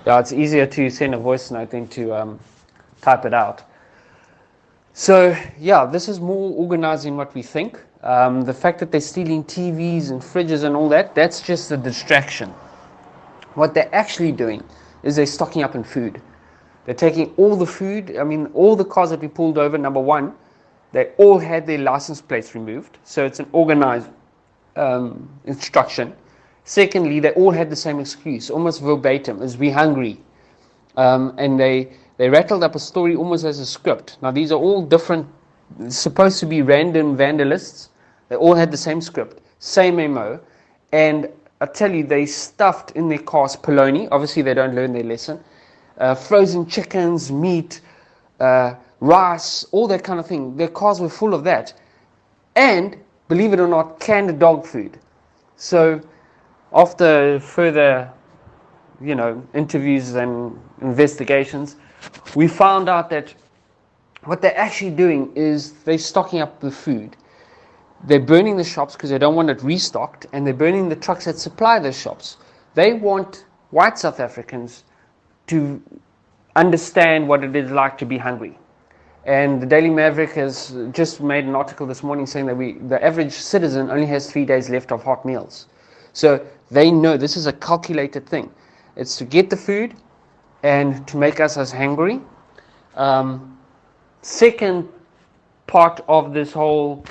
Yeah, it's easier to send a voice note than to type it out. So, yeah, this is more organized than what we think. The fact that they're stealing TVs and fridges and all that, that's just a distraction. What they're actually doing is they're stocking up in food. They're taking all the food. I mean, all the cars that we pulled over, number one, they all had their license plates removed. So it's an organized instruction. Secondly, they all had the same excuse, almost verbatim, is "we hungry." And they rattled up a story almost as a script. Now, these are all different, supposed to be random vandalists. They all had the same script, same MO. And I tell you, they stuffed in their cars polony. Obviously, they don't learn their lesson. Frozen chickens, meat, rice, all that kind of thing. Their cars were full of that. And, believe it or not, canned dog food. So, after further, interviews and investigations, we found out that what they're actually doing is they're stocking up the food. They're burning the shops because they don't want it restocked, and they're burning the trucks that supply those shops. They want white South Africans to understand what it is like to be hungry. And the Daily Maverick has just made an article this morning saying that the average citizen only has 3 days left of hot meals. So they know this is a calculated thing. It's to get the food and to make us as hungry. Second part of this whole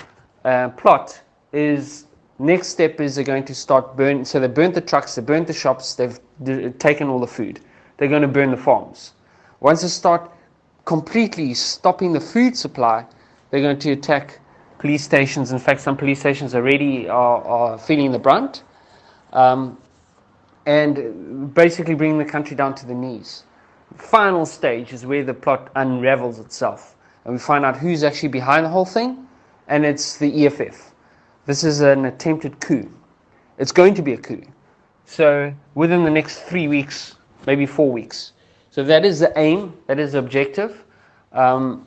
plot is, next step is they're going to start burn. So they burnt the trucks, they burnt the shops, they've taken all the food. They're going to burn the farms. Once they start completely stopping the food supply, they're going to attack police stations. In fact, some police stations already are feeling the brunt, and basically bringing the country down to the knees. Final stage is where the plot unravels itself, and we find out who's actually behind the whole thing, and it's the EFF. This is an attempted coup. It's going to be a coup. So within the next 3 weeks, maybe 4 weeks. So that is the aim, that is the objective. And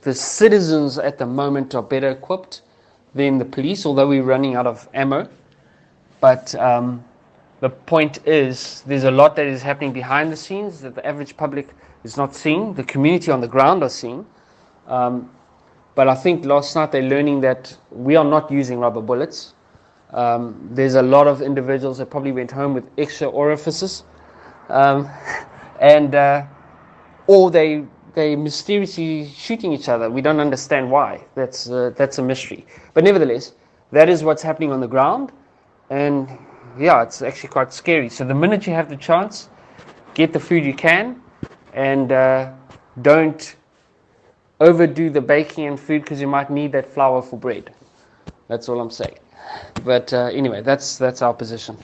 the citizens at the moment are better equipped than the police, although we're running out of ammo. But the point is, there's a lot that is happening behind the scenes that the average public is not seeing, the community on the ground are seeing. But I think last night they're learning that we are not using rubber bullets. There's a lot of individuals that probably went home with extra orifices. Or they mysteriously shooting each other. We don't understand why. That's a mystery. But nevertheless, that is what's happening on the ground, and yeah, it's actually quite scary. So the minute you have the chance, get the food you can, and don't overdo the baking and food, because you might need that flour for bread. That's all I'm saying. But anyway, that's our position.